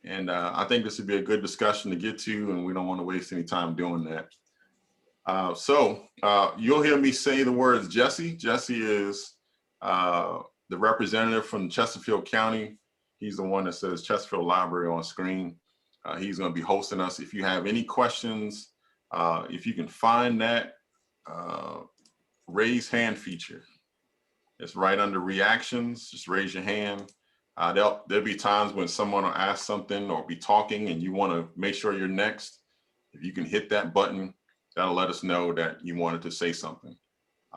And I think this would be a good discussion to get to, and we don't want to waste any time doing that. So you'll hear me say the words Jesse. Jesse is the representative from Chesterfield County. He's the one that says Chesterfield Library on screen. He's going to be hosting us. If you have any questions, if you can find that raise hand feature, it's right under reactions. Just raise your hand. There'll be times when someone will ask something or be talking and you want to make sure you're next. If you can hit that button, that'll let us know that you wanted to say something.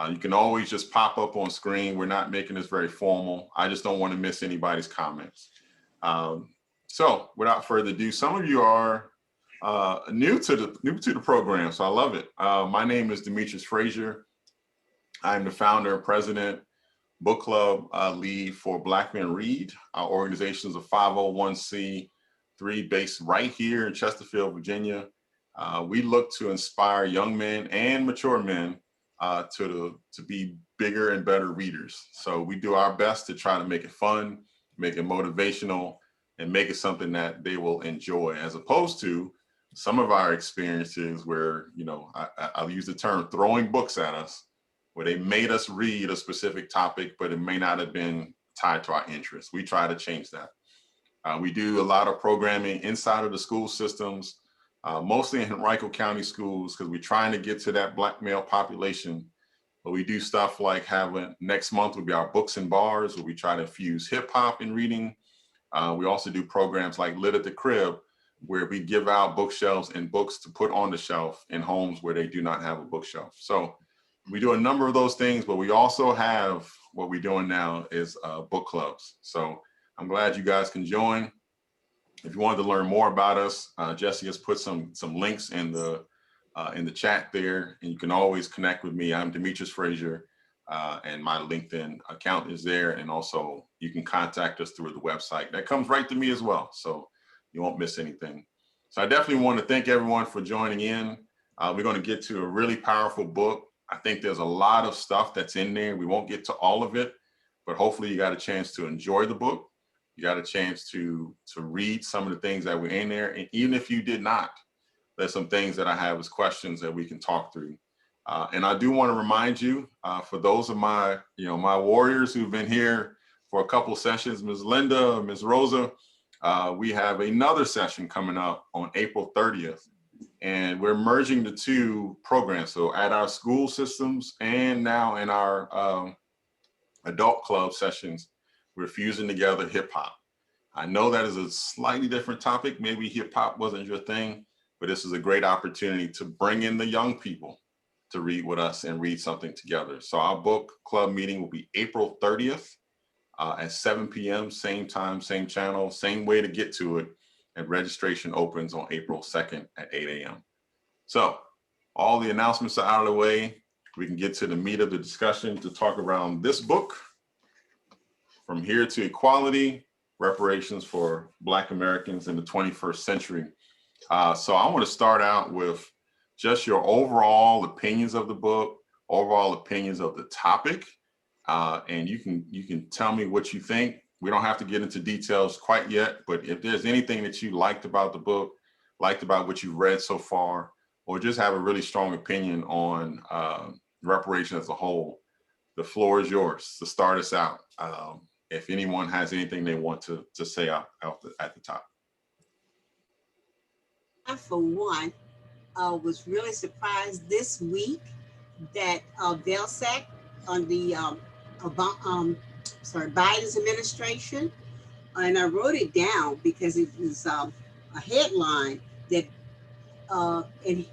You can always just pop up on screen. We're not making this very formal. I just don't want to miss anybody's comments. So without further ado, some of you are new to the program, so I love it. My name is Demetrius Frazier. I'm the founder and president, book club lead for Black Men Read. Our organization is a 501c3 based right here in Chesterfield, Virginia. We look to inspire young men and mature men to be bigger and better readers. So we do our best to try to make it fun, make it motivational, and make it something that they will enjoy, as opposed to some of our experiences where, you know, I'll use the term throwing books at us, where they made us read a specific topic, but it may not have been tied to our interests. We try to change that. We do a lot of programming inside of the school systems, mostly in Henrico County schools, because we're trying to get to that Black male population. But we do stuff like next month will be our books and bars, where we try to infuse hip hop in reading. We also do programs like Lit at the Crib, where we give out bookshelves and books to put on the shelf in homes where they do not have a bookshelf. So we do a number of those things, but we also have what we're doing now is book clubs. So I'm glad you guys can join. If you wanted to learn more about us, Jesse has put some links in the chat there, and you can always connect with me. I'm Demetrius Frazier, and my LinkedIn account is there. And also you can contact us through the website. That comes right to me as well, so you won't miss anything. So I definitely want to thank everyone for joining in. We're going to get to a really powerful book. I think there's a lot of stuff that's in there. We won't get to all of it, but hopefully you got a chance to enjoy the book. You got a chance to read some of the things that were in there. And even if you did not, there's some things that I have as questions that we can talk through. And I do want to remind you, for those of my warriors who've been here for a couple sessions, Ms. Linda, Ms. Rosa, we have another session coming up on April 30th. And we're merging the two programs. So at our school systems and now in our adult club sessions, we're fusing together hip hop. I know that is a slightly different topic. Maybe hip hop wasn't your thing, but this is a great opportunity to bring in the young people to read with us and read something together. So our book club meeting will be April 30th at 7 p.m., same time, same channel, same way to get to it. And registration opens on April 2nd at 8 a.m. So all the announcements are out of the way. We can get to the meat of the discussion to talk around this book, From Here to Equality, Reparations for Black Americans in the 21st Century. So I want to start out with just your overall opinions of the book, overall opinions of the topic, and you can tell me what you think. We don't have to get into details quite yet, but if there's anything that you liked about the book, liked about what you've read so far, or just have a really strong opinion on reparations as a whole, the floor is yours to start us out. If anyone has anything they want to say at the top. I, for one, was really surprised this week that Velsac on the Biden's administration, and I wrote it down because it was a headline that, and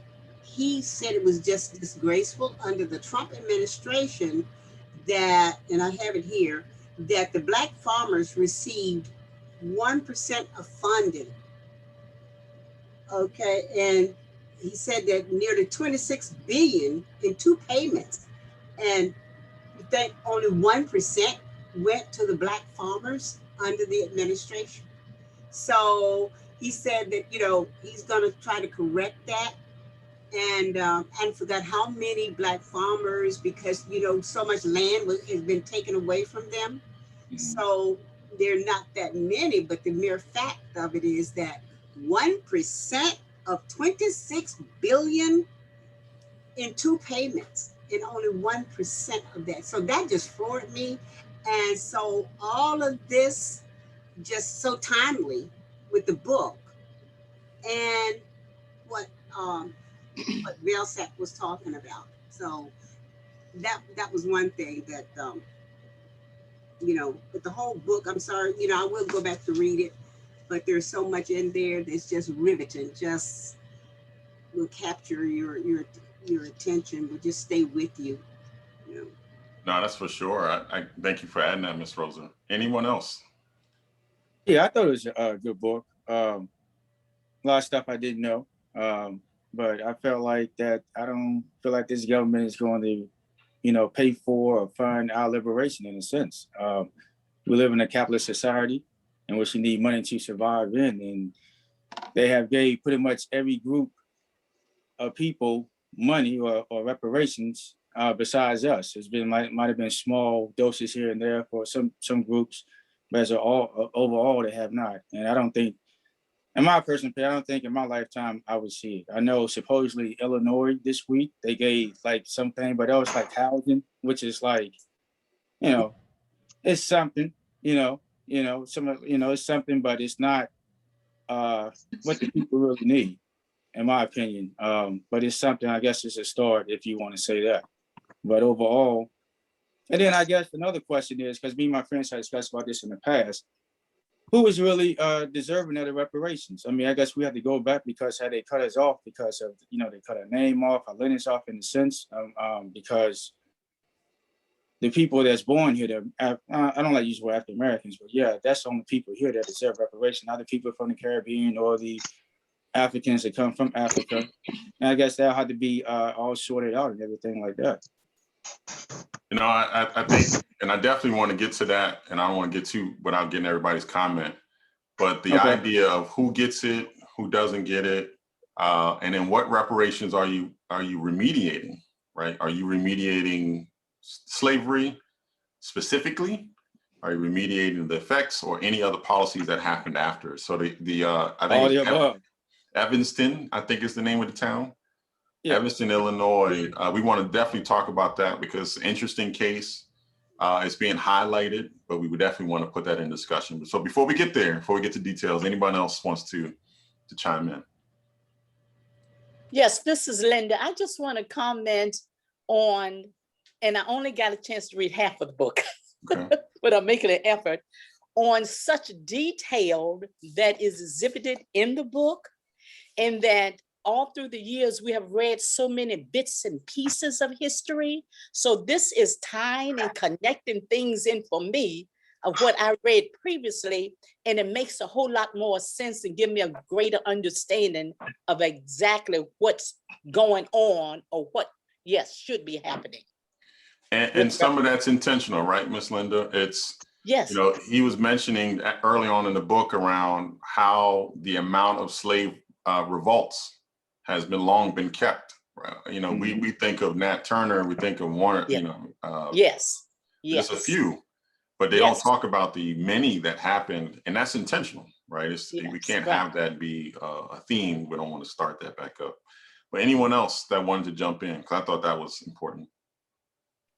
he said it was just disgraceful under the Trump administration that, and I have it here, that the Black farmers received 1% of funding. Okay, and he said that nearly 26 billion in two payments, and you think only 1% went to the Black farmers under the administration. So he said that he's going to try to correct that, and forgot how many Black farmers, because so much land has been taken away from them. Mm-hmm. So they're not that many, but the mere fact of it is that 1% of 26 billion in two payments, and only 1% of that. So that just floored me. And so all of this just so timely with the book and what what Belsack was talking about. So that was one thing that but the whole book, I'm sorry, I will go back to read it, but there's so much in there that's just riveting, just will capture your attention, will just stay with you, you know. No, that's for sure. I thank you for adding that, Miss Rosa. Anyone else? Yeah, I thought it was a good book. A lot of stuff I didn't know, but I felt like that I don't feel like this government is going to, pay for or fund our liberation in a sense. We live in a capitalist society in which you need money to survive in, and they have gave pretty much every group of people money or reparations besides us. It's been might have been small doses here and there for some groups, but as overall they have not. And I don't think, in my personal opinion, I don't think in my lifetime I would see it. I know supposedly Illinois this week they gave like something, but that was like housing, which is like, it's something, it's something, but it's not what the people really need, in my opinion. But it's something, I guess it's a start if you want to say that. But overall, and then I guess another question is, because me and my friends had discussed about this in the past, who was really deserving of the reparations? I mean, I guess we had to go back because had they cut us off because of, they cut our name off, our lineage off in a sense, because the people that's born here, I don't like to use the word African Americans, but yeah, that's the only people here that deserve reparation, not the people from the Caribbean or the Africans that come from Africa. And I guess that'll have to be all sorted out and everything like that. I think, and I definitely want to get to that, and I don't want to get too without getting everybody's comment, but the idea of who gets it, who doesn't get it, and then what reparations are you remediating, right? Are you remediating slavery specifically? Are you remediating the effects or any other policies that happened after? So I think Evanston, I think is the name of the town. Yeah. Evanston, Illinois. We want to definitely talk about that because it's an interesting case. It's being highlighted, but we would definitely want to put that in discussion. So before we get there, before we get to details, anyone else wants to chime in? Yes, this is Linda. I just want to comment on, and I only got a chance to read half of the book, okay. But I'm making an effort on such detail that is exhibited in the book, and that all through the years, we have read so many bits and pieces of history. So this is tying and connecting things in for me of what I read previously, and it makes a whole lot more sense and give me a greater understanding of exactly what's going on or what, yes, should be happening. And some of that's intentional, right, Miss Linda? It's, yes. He was mentioning early on in the book around how the amount of slave revolts has long been kept. Right? We think of Nat Turner, we think of Warner, yes. There's a few, but they don't talk about the many that happened, and that's intentional, right? We can't have that be a theme. We don't want to start that back up. But anyone else that wanted to jump in, because I thought that was important.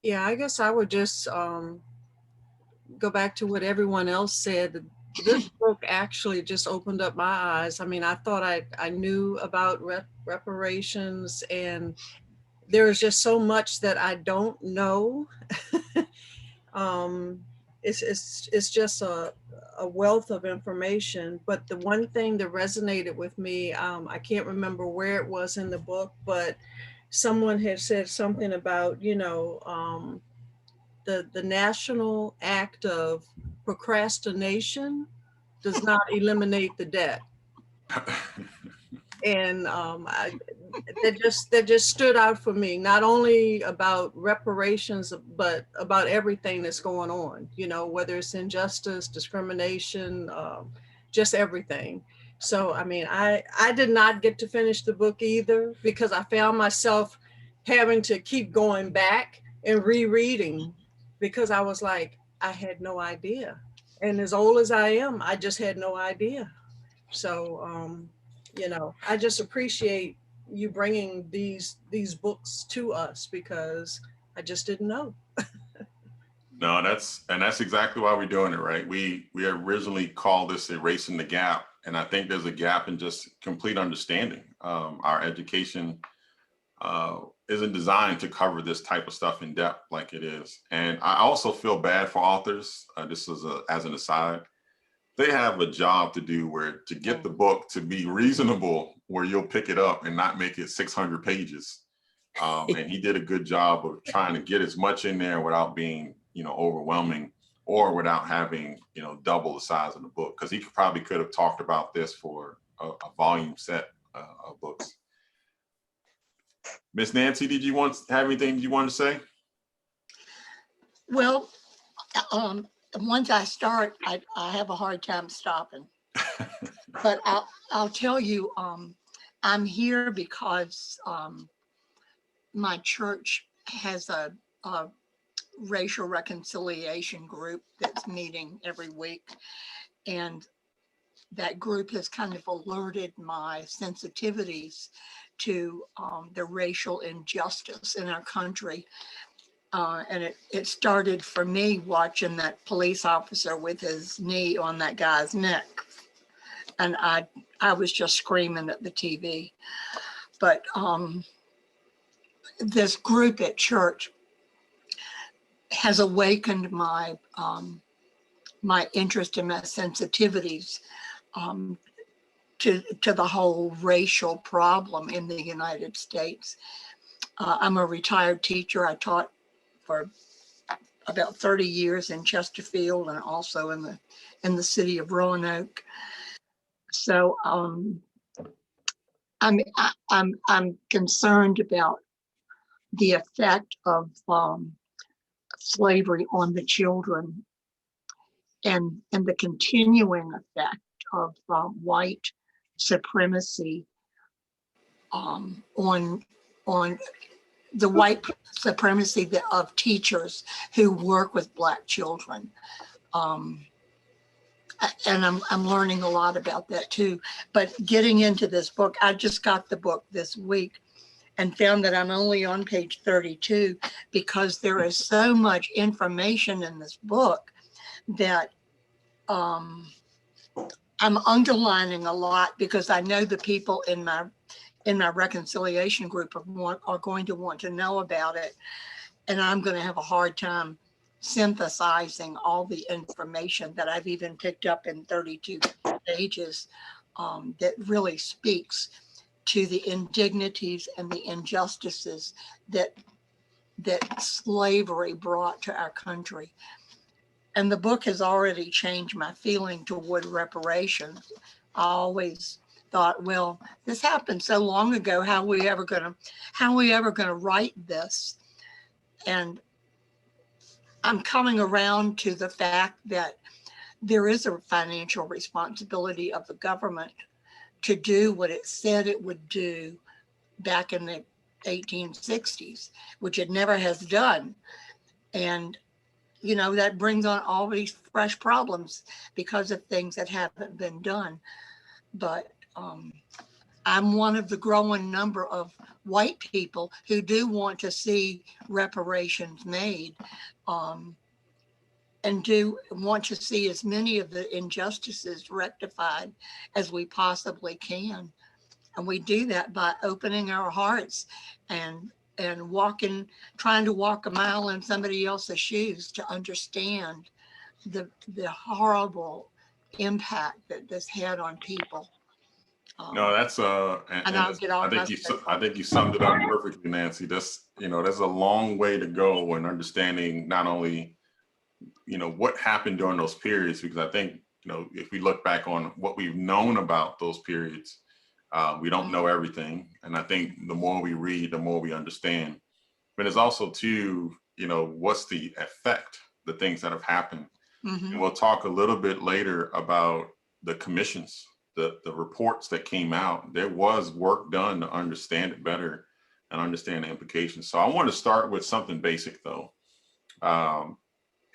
Yeah, I guess I would just go back to what everyone else said. This book actually just opened up my eyes. I mean, I thought I knew about reparations, and there is just so much that I don't know. It's just a wealth of information. But the one thing that resonated with me, I can't remember where it was in the book, but someone had said something about, the national act of procrastination does not eliminate the debt. And that just stood out for me, not only about reparations, but about everything that's going on, whether it's injustice, discrimination, just everything. So, I mean, I did not get to finish the book either, because I found myself having to keep going back and rereading, because I was like, I had no idea. And as old as I am, I just had no idea. So, you know, I just appreciate you bringing these books to us because I just didn't know. No, that's exactly why we're doing it, right? We originally called this Erasing the Gap, and I think there's a gap in just complete understanding. Our education isn't designed to cover this type of stuff in depth like it is. And I also feel bad for authors. This is as an aside. They have a job to do where to get the book to be reasonable, where you'll pick it up and not make it 600 pages. And he did a good job of trying to get as much in there without being, overwhelming, or without having, double the size of the book. Because he probably could have talked about this for a volume set of books. Miss Nancy, did you have anything you want to say? Well, once I start, I have a hard time stopping. But I'll tell you, I'm here because my church has a racial reconciliation group that's meeting every week. And that group has kind of alerted my sensitivities to the racial injustice in our country. And it started for me watching that police officer with his knee on that guy's neck. And I was just screaming at the TV. But this group at church has awakened my my interest and my sensitivities to the whole racial problem in the United States. I'm a retired teacher. I taught for about 30 years in Chesterfield and also in the city of Roanoke. So I'm concerned about the effect of slavery on the children and the continuing effect of white supremacy on the white supremacy of teachers who work with Black children. And I'm learning a lot about that too. But getting into this book, I just got the book this week and found that I'm only on page 32 because there is so much information in this book that I'm underlining a lot because I know the people in my reconciliation group are going to want to know about it. And I'm going to have a hard time synthesizing all the information that I've even picked up in 32 pages that really speaks to the indignities and the injustices that slavery brought to our country. And the book has already changed my feeling toward reparations. I always thought, well, this happened so long ago. How are we ever gonna write this? And I'm coming around to the fact that there is a financial responsibility of the government to do what it said it would do back in the 1860s, which it never has done. And that brings on all these fresh problems because of things that haven't been done. But I'm one of the growing number of white people who do want to see reparations made and do want to see as many of the injustices rectified as we possibly can. And we do that by opening our hearts and trying to walk a mile in somebody else's shoes to understand the horrible impact that this had on people. No, that's and I'll get off I think you summed it up perfectly, Nancy. There's a long way to go in understanding not only what happened during those periods, because I think if we look back on what we've known about those periods, we don't know everything. And I think the more we read, the more we understand. But it's also too, what's the effect, the things that have happened. Mm-hmm. And we'll talk a little bit later about the commissions, the reports that came out. There was work done to understand it better and understand the implications. So I want to start with something basic though.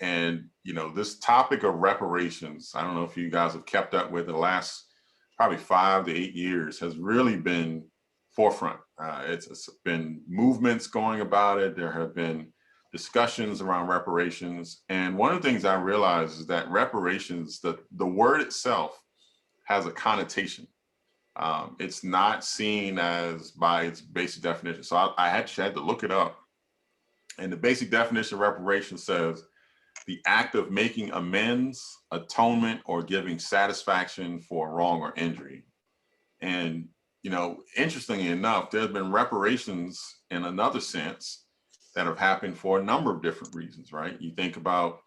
And, you know, this topic of reparations, I don't know if you guys have kept up with the last probably 5 to 8 years, has really been forefront. It's been movements going about it. There have been discussions around reparations. And one of the things I realized is that reparations, the word itself has a connotation. It's not seen as by its basic definition. So I actually had to look it up. And the basic definition of reparations says, the act of making amends, atonement, or giving satisfaction for wrong or injury. And, you know, interestingly enough, there's been reparations in another sense that have happened for a number of different reasons, right? You think about,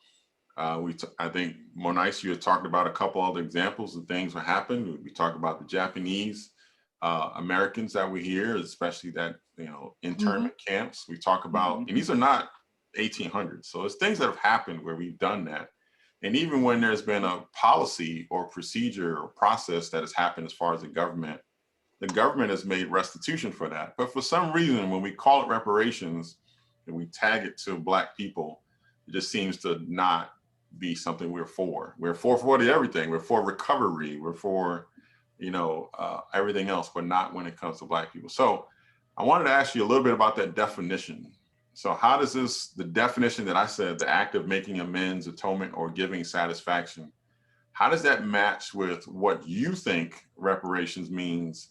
I think Monice, you had talked about a couple other examples of things that happened. We talked about the Japanese Americans that were here, especially that, you know, internment camps. We talk about, and these are not 1800s. So it's things that have happened where we've done that. And even when there's been a policy or procedure or process that has happened as far as the government has made restitution for that. But for some reason, when we call it reparations and we tag it to Black people, it just seems to not be something we're for. We're for everything. We're for recovery. We're for, you know, everything else, but not when it comes to Black people. So I wanted to ask you a little bit about that definition. So how does the definition that I said, the act of making amends, atonement, or giving satisfaction, how does that match with what you think reparations means?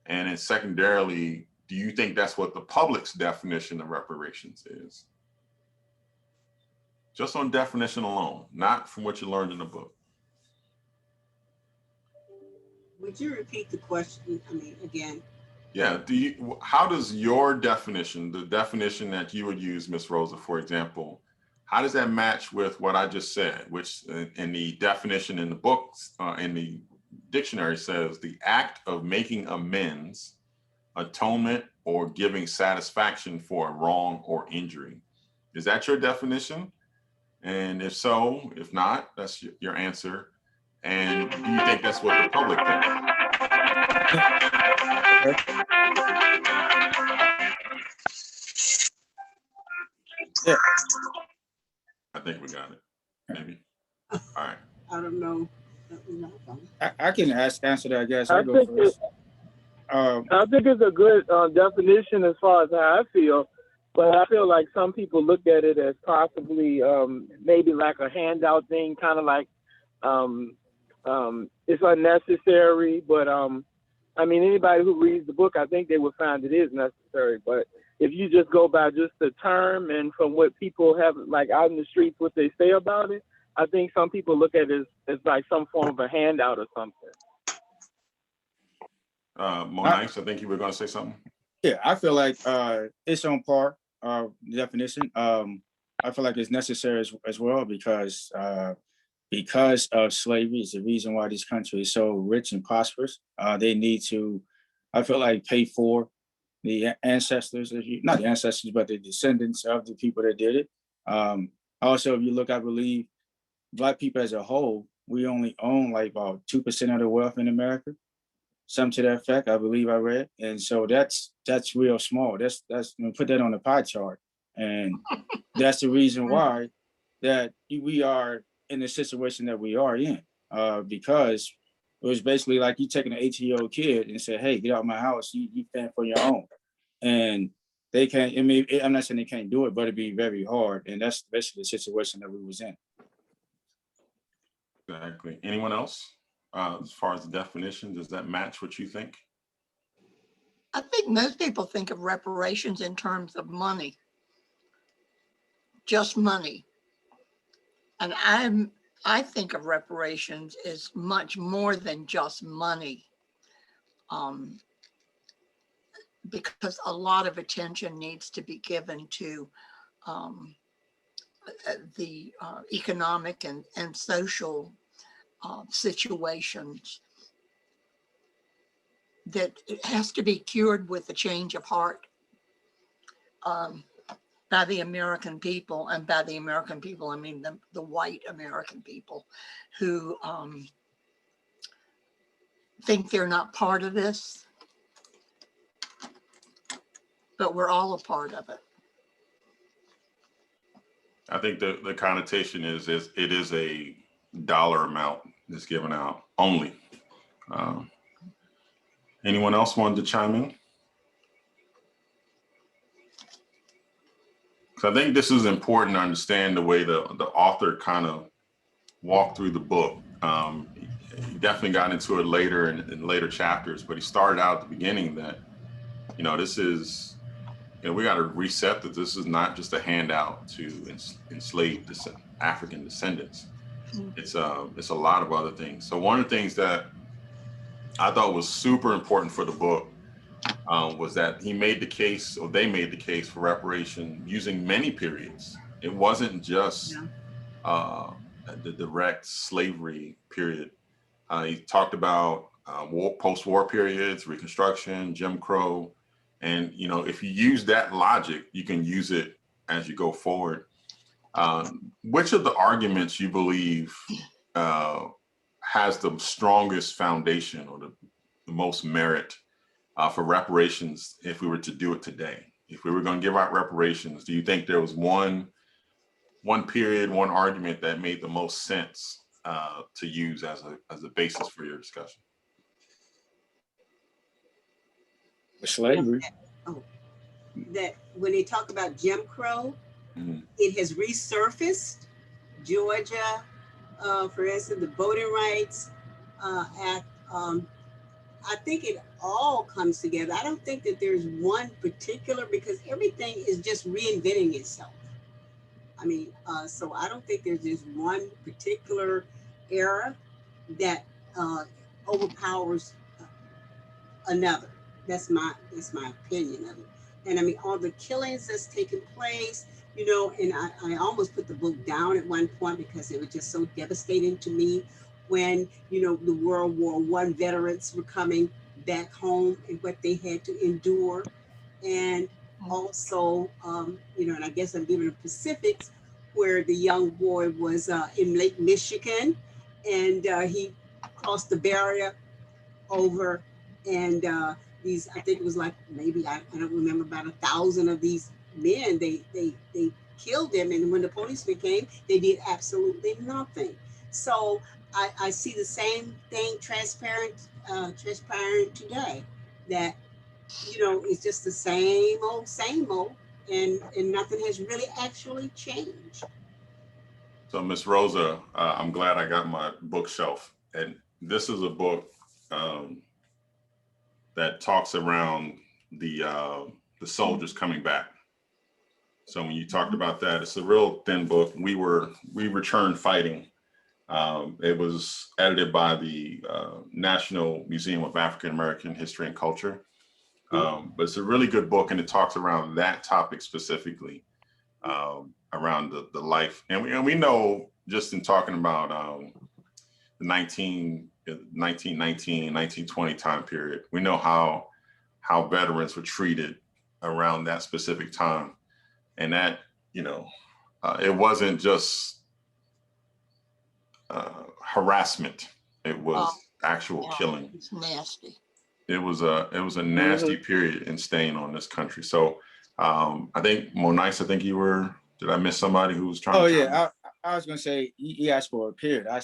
And then secondarily, do you think that's what the public's definition of reparations is? Just on definition alone, not from what you learned in the book. Would you repeat the question? I mean, again. Yeah, how does your definition, the definition that you would use, Ms. Rosa, for example, how does that match with what I just said, which in the definition in the books, in the dictionary says the act of making amends, atonement, or giving satisfaction for a wrong or injury? Is that your definition? And if so, if not, that's your answer. And do you think that's what the public thinks? Yeah. I think we got it. Maybe. All right. I don't know. I can answer that, I guess. I go first. I think it's a good definition as far as how I feel, but I feel like some people look at it as possibly maybe like a handout thing, kind of like it's unnecessary. But I mean, anybody who reads the book, I think they would find it is necessary. But if you just go by just the term and from what people have like out in the streets, what they say about it, I think some people look at it as like some form of a handout or something. Monice, I think you were going to say something. Yeah, I feel like it's on par, definition. I feel like it's necessary as well because of slavery is the reason why this country is so rich and prosperous. They need to, I feel like, pay for the ancestors, not the ancestors, but the descendants of the people that did it. Also, if you look, I believe Black people as a whole, we only own like about 2% of the wealth in America. Something to that effect, I believe I read. And so that's real small. That's put that on the pie chart. And that's the reason why that we are in the situation that we are in. Because it was basically like you taking an 18-year-old kid and said, hey, get out of my house, you fend for your own. And they can't, I mean, I'm not saying they can't do it, but it'd be very hard. And that's basically the situation that we was in. Exactly. Anyone else? As far as the definition, does that match what you think? I think most people think of reparations in terms of money, just money. And I think of reparations as much more than just money, because a lot of attention needs to be given to the economic and social situations that it has to be cured with a change of heart by the American people. And by the American people, I mean the white American people who think they're not part of this, but we're all a part of it. I think the connotation is it is a dollar amount that's given out only. Anyone else wanted to chime in? So I think this is important to understand the way the author kind of walked through the book. He definitely got into it later in later chapters, but he started out at the beginning that, this is, we got to reset that this is not just a handout to enslaved African descendants. It's a lot of other things. So one of the things that I thought was super important for the book was that he made the case, or they made the case for reparation using many periods. It wasn't just the direct slavery period. He talked about post-war periods, Reconstruction, Jim Crow. And, if you use that logic, you can use it as you go forward. Which of the arguments you believe has the strongest foundation or the most merit for reparations if we were to do it today? If we were going to give out reparations, do you think there was one period, one argument that made the most sense to use as a basis for your discussion? Slavery. That when they talk about Jim Crow, it has resurfaced. Georgia, for instance, the Voting Rights Act. I think it all comes together. I don't think that there's one particular, because everything is just reinventing itself. So I don't think there's just one particular era that overpowers another. That's my opinion of it. And all the killings that's taken place, and I almost put the book down at one point because it was just so devastating to me when, the World War I veterans were coming back home and what they had to endure. And also, and I guess I'm giving the specifics, where the young boy was in Lake Michigan, and he crossed the barrier over, and these, I think it was like maybe, I don't remember, about 1,000 of these men, they killed him. And when the policemen came, they did absolutely nothing. So I see the same thing transparent today, that, it's just the same old, and nothing has really actually changed. So Miss Rosa, I'm glad I got my bookshelf. And this is a book that talks around the soldiers coming back. So when you talked about that, it's a real thin book. We Returned Fighting. It was edited by the National Museum of African American History and Culture. But it's a really good book, and it talks around that topic specifically, around the life. And we know, just in talking about the 1919, 1920 time period, we know how veterans were treated around that specific time. And that, it wasn't just harassment. It was actual killing. It's nasty. It was a nasty period in staying on this country. So I think Monice, did I miss somebody who was trying to? Oh yeah, I was gonna say, he asked for a period. I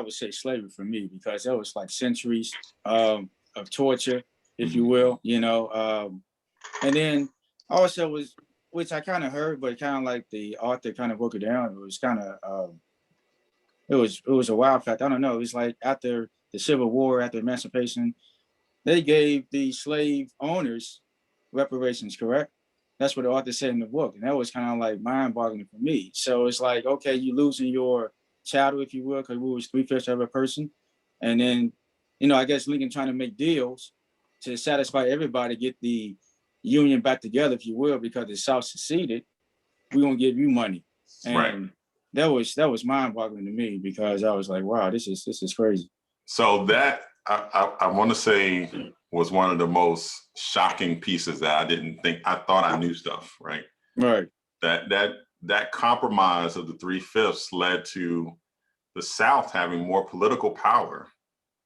would say slavery for me, because that was like centuries of torture, if you will, and then also was, which I kind of heard, but kind of like the author kind of broke it down. It was kind of, it was a wild fact. I don't know. It was like after the Civil War, after emancipation, they gave the slave owners reparations, correct? That's what the author said in the book. And that was kind of like mind-boggling for me. So it's like, okay, you losing your chattel, if you will, because we was 3/5 of a person. And then, I guess Lincoln trying to make deals to satisfy everybody, get the union back together, if you will, because the South seceded, we're gonna give you money. And right. that was mind-boggling to me, because I was like, wow, this is crazy. So that I want to say was one of the most shocking pieces that I thought I knew stuff, right? Right. That compromise of the 3/5 led to the South having more political power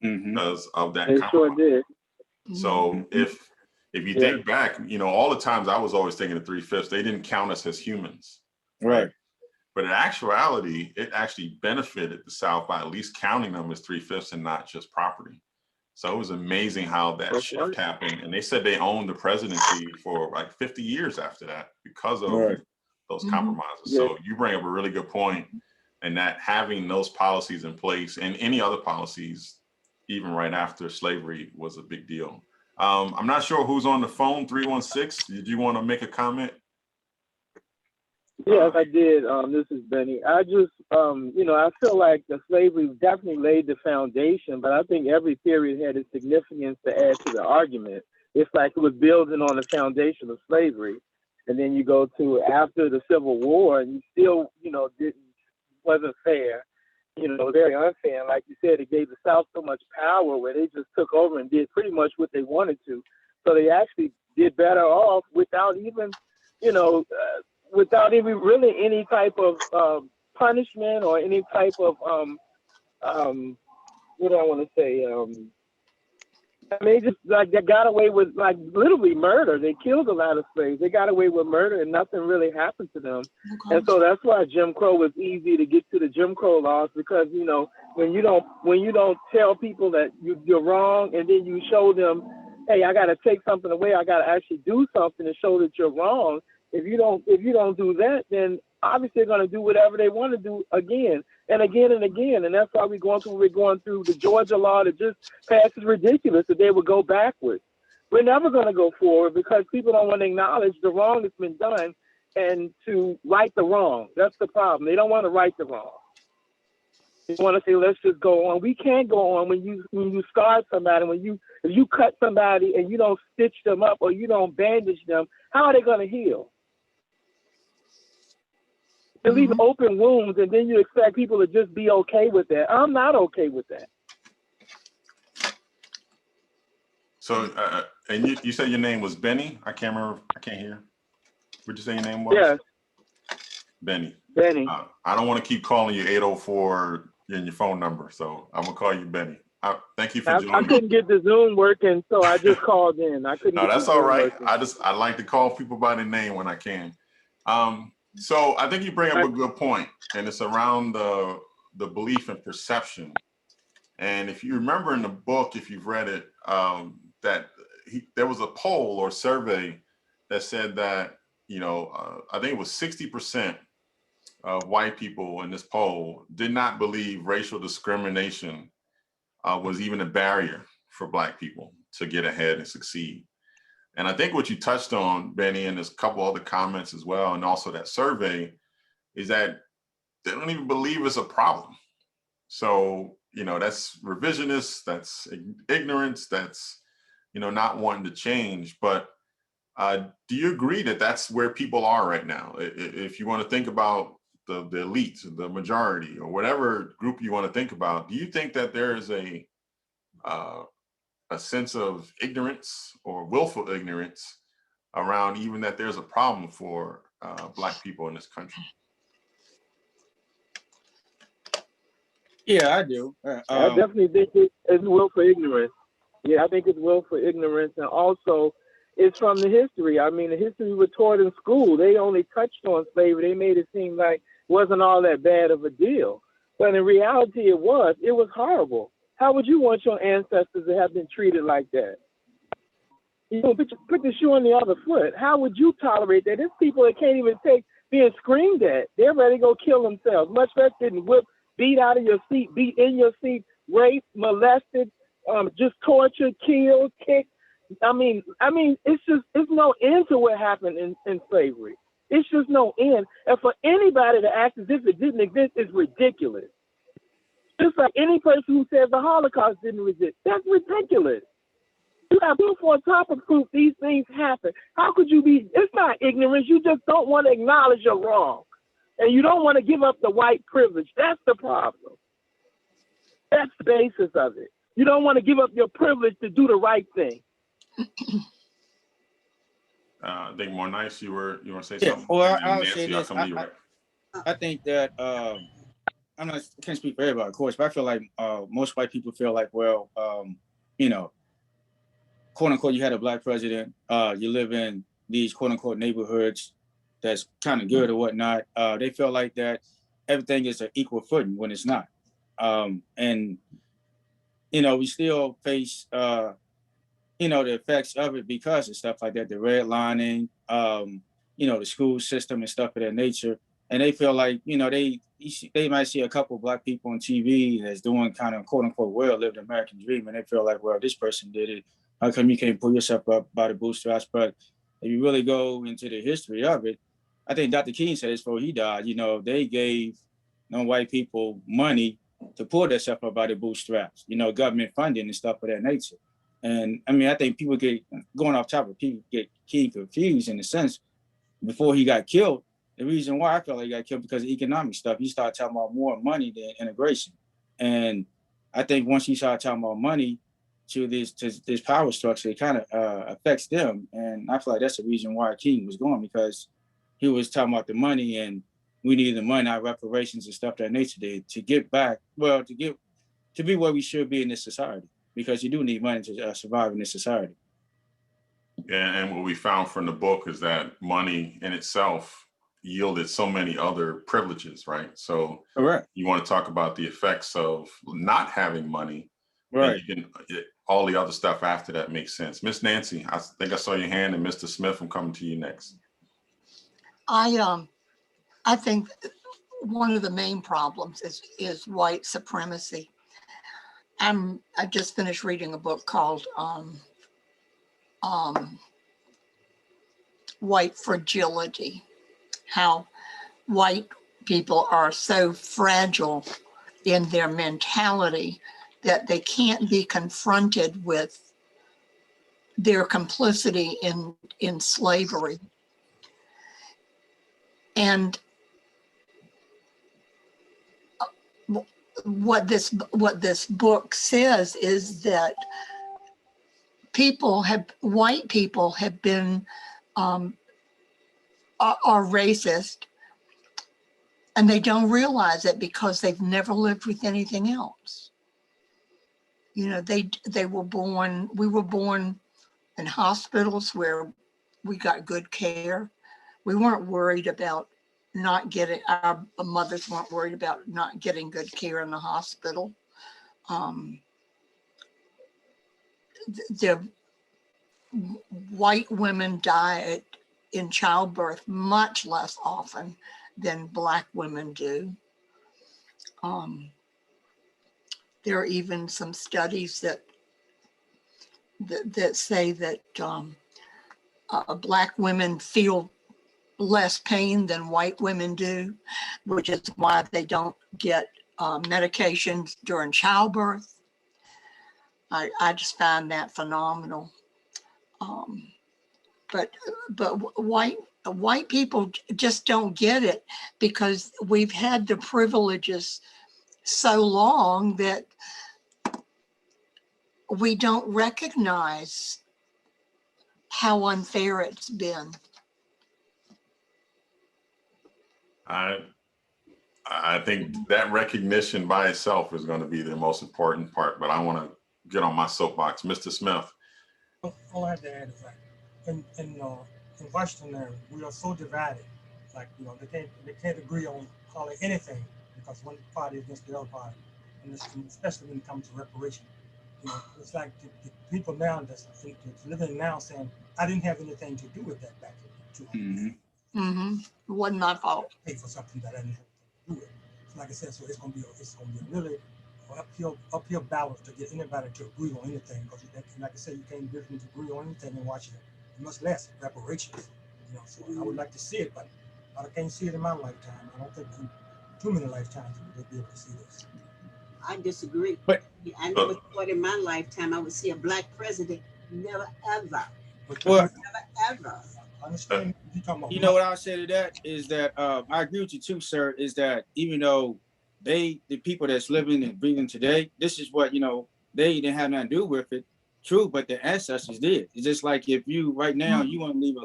because of that compromise. Sure did. So if you think back, all the times I was always thinking the 3/5, they didn't count us as humans. Right. But in actuality, it actually benefited the South by at least counting them as 3/5 and not just property. So it was amazing how that shift happened. And they said they owned the presidency for like 50 years after that because of those compromises. Yeah. So you bring up a really good point, and that having those policies in place and any other policies, even right after slavery, was a big deal. I'm not sure who's on the phone, 316. Did you want to make a comment? Yes, I did. This is Benny. I just, I feel like the slavery definitely laid the foundation, but I think every period had its significance to add to the argument. It's like it was building on the foundation of slavery. And then you go to after the Civil War and you still, wasn't fair, very unfair. And like you said, it gave the South so much power where they just took over and did pretty much what they wanted to. So they actually did better off without even, without even really any type of punishment or any type of what do I want to say? They just like they got away with like literally murder. They killed a lot of slaves. They got away with murder, and nothing really happened to them. Okay. And so that's why Jim Crow was easy to get to the Jim Crow laws, because when you don't tell people that you're wrong, and then you show them, hey, I got to take something away. I got to actually do something to show that you're wrong. If you don't do that, then obviously they're going to do whatever they want to do again and again and again. And that's why we're going through the Georgia law that just passed. Is ridiculous that they would go backwards. We're never going to go forward because people don't want to acknowledge the wrong that's been done and to right the wrong. That's the problem. They don't want to right the wrong. They want to say, let's just go on. We can't go on when you scar somebody, if you cut somebody and you don't stitch them up or you don't bandage them, how are they going to heal? They leave open wounds, and then you expect people to just be okay with that. I'm not okay with that. So, and you said your name was Benny? I can't remember. I can't hear. What'd you say your name was? Yes. Benny. Benny. I don't want to keep calling you 804 in your phone number, so I'm going to call you Benny. Thank you for joining. I couldn't get the Zoom working, so I just called in. I couldn't. No, that's all right. I like to call people by their name when I can. So I think you bring up a good point, and it's around the belief and perception. And if you remember in the book, if you've read it, there was a poll or survey that said that, I think it was 60% of white people in this poll did not believe racial discrimination was even a barrier for Black people to get ahead and succeed. And I think what you touched on, Benny, and there's a couple other comments as well, and also that survey, is that they don't even believe it's a problem. So, that's revisionist, that's ignorance, that's, not wanting to change. But do you agree that that's where people are right now? If you want to think about the elite, the majority, or whatever group you want to think about, do you think that there is a sense of ignorance or willful ignorance around even that there's a problem for Black people in this country? Yeah, I do. I definitely think it's willful ignorance. Yeah, I think it's willful ignorance, and also it's from the history. I mean, the history was taught in school. They only touched on slavery. They made it seem like it wasn't all that bad of a deal, but in reality, it was horrible. How would you want your ancestors to have been treated like that? Put the shoe on the other foot. How would you tolerate that? There's people that can't even take being screamed at. They're ready to go kill themselves. Much less getting whipped, beat out of your seat, beat in your seat, raped, molested, just tortured, killed, kicked. I mean, it's no end to what happened in slavery. It's just no end. And for anybody to act as if it didn't exist is ridiculous. Just like any person who says the Holocaust didn't exist. That's ridiculous. You have proof on top of proof these things happen. How could you be? It's not ignorance. You just don't want to acknowledge you're wrong. And you don't want to give up the white privilege. That's the problem. That's the basis of it. You don't want to give up your privilege to do the right thing. I think more nice. You want to say yeah, something? Well, I'll say this. I think that can't speak for everybody, of course, but I feel like most white people feel like, well, quote unquote, you had a Black president. You live in these quote unquote neighborhoods. that's kind of good or whatnot. They feel like that everything is an equal footing when it's not. And, you know, we still face, you know, the effects of it because of stuff like that, the redlining, you know, the school system and stuff of that nature. And they feel like, you know, they might see a couple of Black people on TV that's doing kind of quote unquote well, lived the American dream. And they feel like, well, this person did it. How come you can't pull yourself up by the bootstraps? But if you really go into the history of it, I think Dr. King said this before he died, you know, they gave non-white people money to pull themselves up by the bootstraps, you know, government funding and stuff of that nature. And I mean, I think people get, going off topic, people get King confused in the sense, before he got killed, the reason why I felt like he got killed because of economic stuff. He started talking about more money than integration. And I think once he started talking about money to this power structure, it kind of affects them. And I feel like that's the reason why King was going, because he was talking about the money and we need the money, our reparations and stuff that nature did to get back, well, to be where we should be in this society, because you do need money to survive in this society. Yeah, and what we found from the book is that money in itself yielded so many other privileges, right? So correct. You want to talk about the effects of not having money, right? You can, all the other stuff after that makes sense. Miss Nancy, I think I saw your hand, and Mr. Smith, I'm coming to you next. I think one of the main problems is white supremacy. I just finished reading a book called White Fragility, how white people are so fragile in their mentality that they can't be confronted with their complicity in slavery. And what this book says is that white people have been are racist, and they don't realize it because they've never lived with anything else. You know, we were born in hospitals where we got good care. We weren't worried about our mothers weren't worried about not getting good care in the hospital. The white women die in childbirth much less often than Black women do. There are even some studies that say that Black women feel less pain than white women do, which is why they don't get medications during childbirth. I just find that phenomenal. But white people just don't get it because we've had the privileges so long that we don't recognize how unfair it's been. I think that recognition by itself is going to be the most important part, but I want to get on my soapbox. Mr. Smith. All I have to add is like in Washington, we are so divided. Like, you know, they can't agree on hardly anything because one party is against the other party, and especially when it comes to reparation. You know, it's like the people now that's living now saying, I didn't have anything to do with that back in 200. It wasn't my fault. Pay for something that I didn't have to do with. So like I said, so it's gonna be a really uphill battle to get anybody to agree on anything, because like I said, you can't really agree on anything in Washington. Much less reparations. You know, so I would like to see it, but I can't see it in my lifetime. I don't think in too many lifetimes we'll be able to see this. I disagree. But I never thought in my lifetime I would see a Black president. Never ever. Well, never ever. I understand you talking about. You know what I'll say to that is that I agree with you too, sir. Is that even though the people that's living and breathing today, this is what, you know, they didn't have nothing to do with it. True, but the ancestors did. It's just like if you right now you want to leave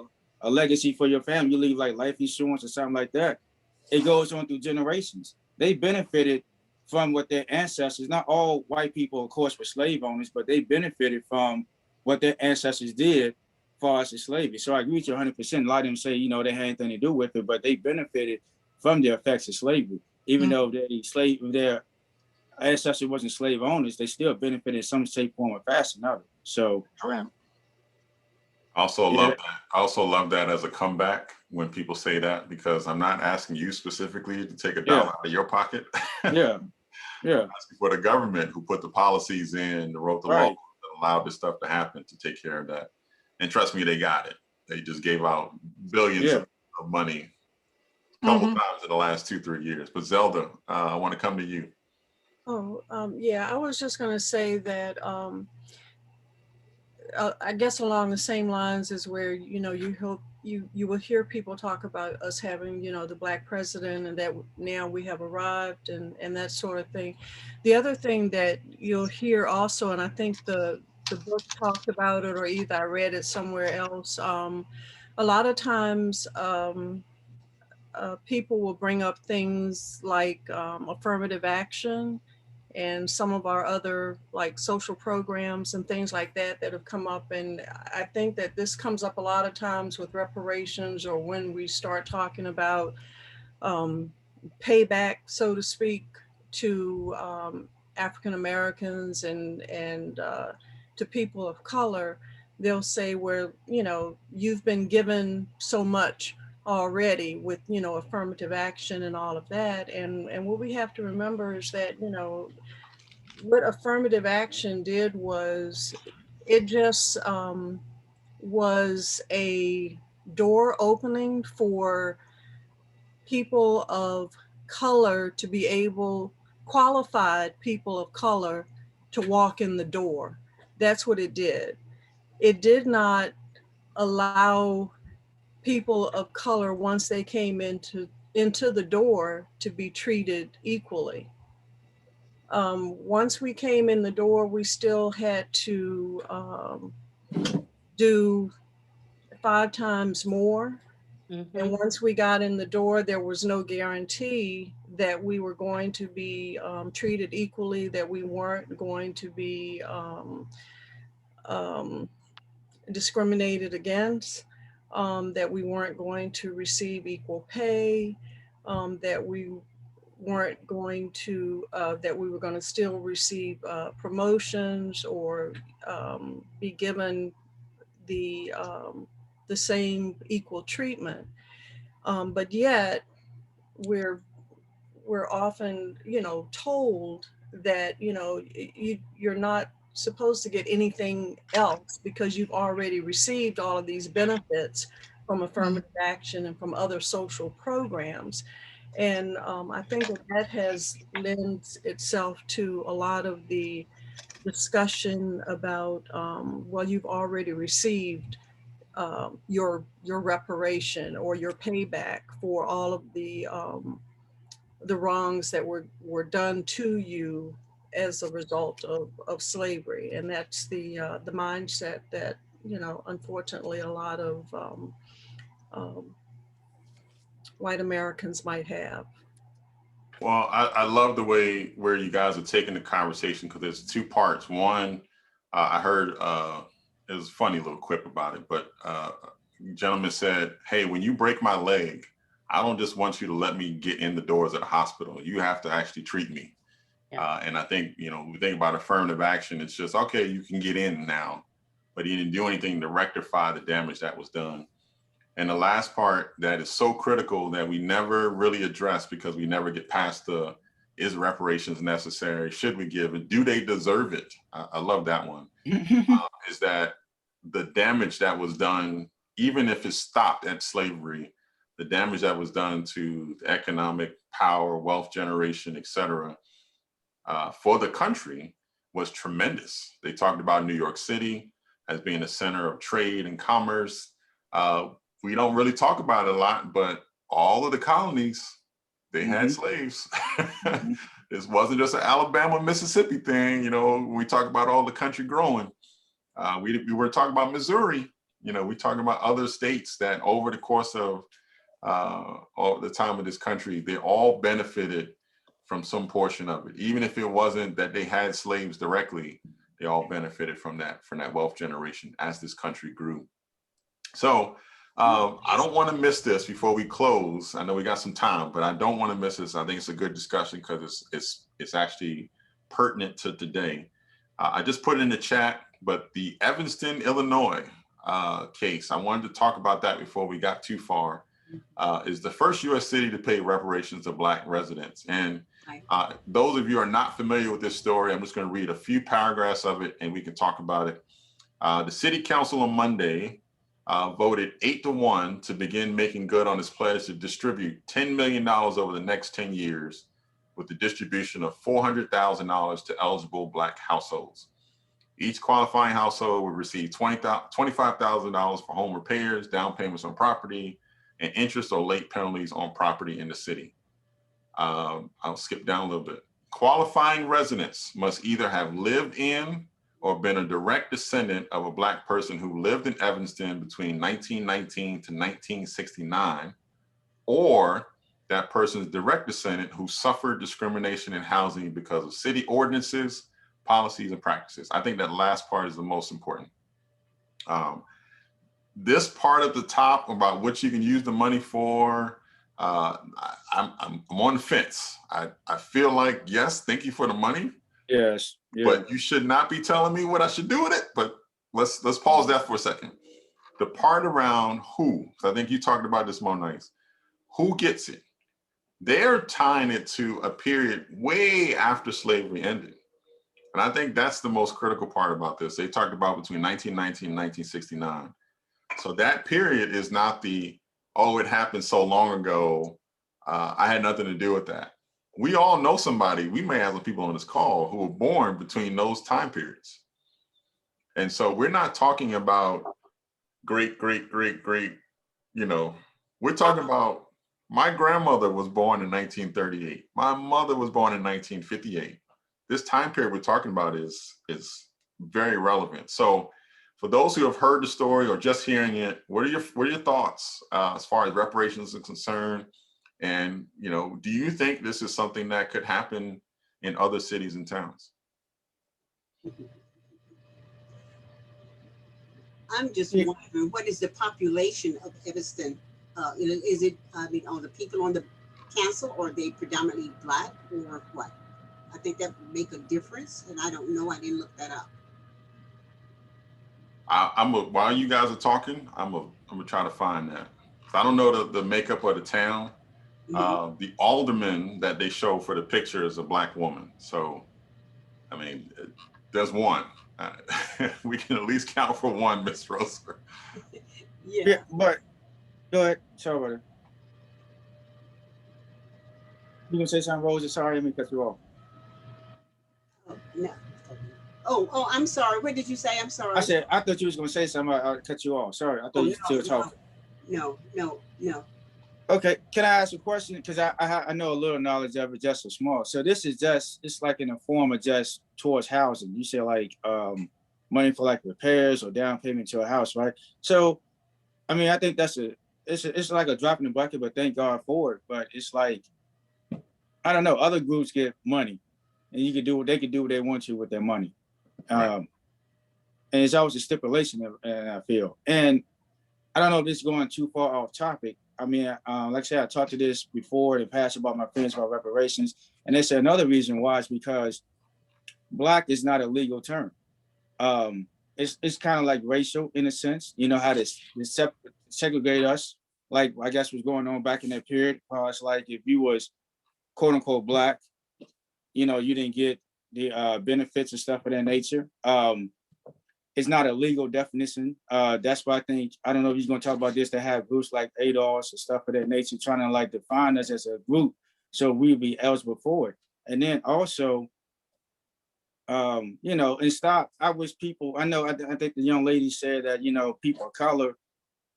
a legacy for your family, you leave like life insurance or something like that. It goes on through generations. They benefited from what their ancestors, not all white people, of course, were slave owners, but they benefited from what their ancestors did far as the slavery. So I agree with you 100%. A lot of them say, you know, they had anything to do with it, but they benefited from the effects of slavery. Even though their ancestors wasn't slave owners, they still benefited in some shape, form, or fashion of it. So I also love that as a comeback when people say that, because I'm not asking you specifically to take a dollar out of your pocket. Yeah. I'm asking for the government who put the policies in, that wrote the law, that allowed this stuff to happen, to take care of that. And trust me, they got it. They just gave out billions of money a couple times in the last 2-3 years. But Zelda, I want to come to you. Yeah, I was just going to say that I guess along the same lines is where, you know, you will hear people talk about us having, you know, the Black president, and that now we have arrived, and that sort of thing. The other thing that you'll hear also, and I think the book talked about it, or either I read it somewhere else, a lot of times people will bring up things like affirmative action and some of our other like social programs and things like that that have come up. And I think that this comes up a lot of times with reparations, or when we start talking about payback, so to speak, to African Americans and to people of color. They'll say, where, you know, you've been given so much already with, you know, affirmative action and all of that. And what we have to remember is that, you know, what affirmative action did was it just was a door opening for people of color to be able, qualified people of color, to walk in the door. That's what it did. It did not allow people of color, once they came into the door, to be treated equally. Once we came in the door, we still had to do 5 times more. And once we got in the door, there was no guarantee that we were going to be treated equally, that we weren't going to be discriminated against, that we weren't going to receive equal pay, that we weren't going to, that we were going to still receive promotions, or be given the same equal treatment. But yet we're often, you know, told that, you know, you're not supposed to get anything else because you've already received all of these benefits from affirmative action and from other social programs. And I think that has lent itself to a lot of the discussion about, well, you've already received your reparation or your payback for all of the wrongs that were done to you as a result of slavery. And that's the mindset that, you know, unfortunately a lot of white Americans might have. Well, I love the way where you guys are taking the conversation, because there's 2 parts. One, I heard it was a funny little quip about it, but gentleman said, hey, when you break my leg, I don't just want you to let me get in the doors of the hospital. You have to actually treat me. And I think, you know, when we think about affirmative action, it's just, okay, you can get in now, but you didn't do anything to rectify the damage that was done. And the last part that is so critical that we never really address, because we never get past the, is reparations necessary? Should we give it? Do they deserve it? I love that one. Is that the damage that was done, even if it stopped at slavery, the damage that was done to the economic power, wealth generation, et cetera, for the country was tremendous. They talked about New York City as being a center of trade and commerce. We don't really talk about it a lot, but all of the colonies, they had slaves. This wasn't just an Alabama, Mississippi thing. You know, when we talk about all the country growing, we were talking about Missouri. You know, we talking about other states that over the course of all the time of this country, they all benefited from some portion of it. Even if it wasn't that they had slaves directly, they all benefited from that wealth generation as this country grew. So I don't want to miss this before we close. I know we got some time, but I don't want to miss this. I think it's a good discussion because it's actually pertinent to today. I just put it in the chat, but the Evanston, Illinois case, I wanted to talk about that before we got too far, is the first U.S. city to pay reparations to Black residents. And those of you who are not familiar with this story, I'm just going to read a few paragraphs of it and we can talk about it. The city council on Monday voted 8-1 to begin making good on its pledge to distribute $10 million over the next 10 years with the distribution of $400,000 to eligible Black households. Each qualifying household would receive $25,000 for home repairs, down payments on property, and interest or late penalties on property in the city. I'll skip down a little bit. Qualifying residents must either have lived in or been a direct descendant of a Black person who lived in Evanston between 1919 to 1969, or that person's direct descendant who suffered discrimination in housing because of city ordinances, policies, and practices. I think that last part is the most important. This part at the top about what you can use the money for, I'm on the fence. I feel like, yes, thank you for the money. Yes. Yeah. But you should not be telling me what I should do with it. But let's pause that for a second. The part around who, because I think you talked about this more nice, who gets it? They're tying it to a period way after slavery ended. And I think that's the most critical part about this. They talked about between 1919 and 1969. So that period is not the, oh, it happened so long ago, I had nothing to do with that. We all know somebody, we may have some people on this call who were born between those time periods. And so we're not talking about great, you know, we're talking about my grandmother was born in 1938. My mother was born in 1958. This time period we're talking about is very relevant. So for those who have heard the story or just hearing it, what are your thoughts as far as reparations are concerned? And, you know, do you think this is something that could happen in other cities and towns? I'm just wondering, what is the population of Evanston? Is it, I mean, are the people on the council, or are they predominantly Black, or what? I think that would make a difference, and I don't know. I didn't look that up. While you guys are talking, I'm gonna try to find that. I don't know the makeup of the town. Mm-hmm. The alderman that they show for the picture is a Black woman. So, I mean, there's one. We can at least count for one, Miss Roser. Yeah, but go ahead. Sorry about it. You gonna say something, Rosa? Sorry, let me cut you off. Oh, no. Oh, I'm sorry. What did you say? I'm sorry. I said, I thought you was gonna say something. I cut you off. Sorry, I thought you were still talking. No. Okay, can I ask a question? Because I know a little knowledge of it, just so small. So this is just, it's like in the form of just towards housing. You say like money for like repairs or down payment to a house, right? So, I mean, I think that's it's like a drop in the bucket, but thank God for it. But it's like, I don't know, other groups get money and they can do what they want to with their money. Right. And it's always a stipulation, and I feel. And I don't know if this is going too far off topic. I mean, like I said, I talked to this before in the past about my friends about reparations. And they said another reason why is because Black is not a legal term. It's kind of like racial in a sense, you know, how this segregate us, like I guess was going on back in that period. It's like if you was quote unquote Black, you know, you didn't get the benefits and stuff of that nature. It's not a legal definition. That's why I think, I don't know if he's going to talk about this, to have groups like ADOS and stuff of that nature, trying to like define us as a group so we'd be eligible for it. And then also, you know, and stop, I wish people, I know, I think the young lady said that, you know, people of color,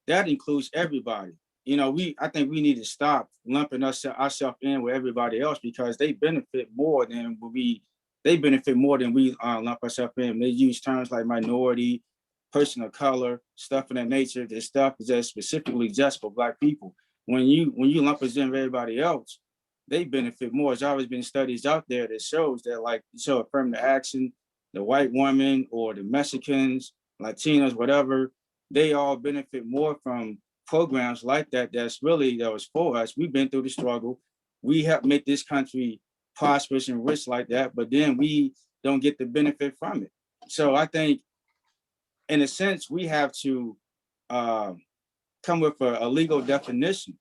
that includes everybody. You know, I think we need to stop lumping ourselves in with everybody else, because they benefit more than we lump ourselves in. They use terms like minority, person of color, stuff of that nature. This stuff is just specifically just for Black people. When you lump us in with everybody else, they benefit more. There's always been studies out there that shows that, like, show affirmative action, the white woman or the Mexicans, Latinos, whatever, they all benefit more from programs like that. That was for us. We've been through the struggle. We helped make this country prosperous and rich like that, but then we don't get the benefit from it. So I think, in a sense, we have to come with a legal definition,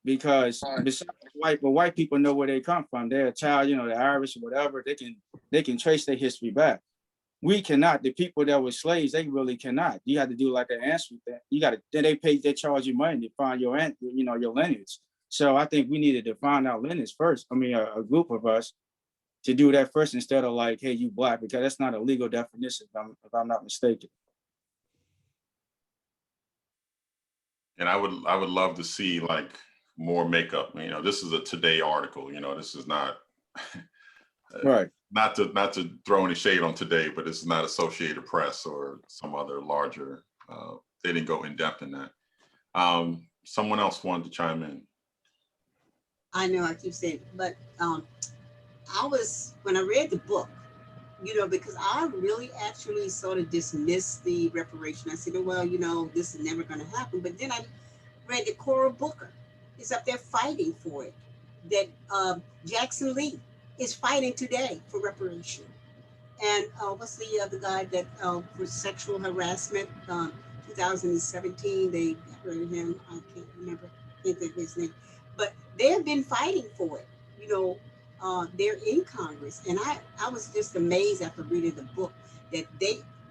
because besides white people know where they come from. They're a child, you know, the Irish or whatever. They can trace their history back. We cannot. The people that were slaves, they really cannot. You have to do like an answer that. You got to. Then they charge you money to find your lineage. So I think we needed to find our lineage first. I mean, a group of us to do that first, instead of like, hey, you black, because that's not a legal definition, if I'm not mistaken. And I would love to see like more makeup. You know, this is a Today article. You know, this is not right. Not to throw any shade on Today, but it's not Associated Press or some other larger. They didn't go in depth in that. Someone else wanted to chime in. I know I keep saying, but when I read the book, you know, because I really actually sort of dismissed the reparation. I said, oh, well, you know, this is never going to happen. But then I read that Cora Booker is up there fighting for it, that Jackson Lee is fighting today for reparation. And what's the other guy that for sexual harassment, 2017, they got rid of him. I can't remember, can't think of his name. But they have been fighting for it, you know. They're in Congress, and I was just amazed after reading the book that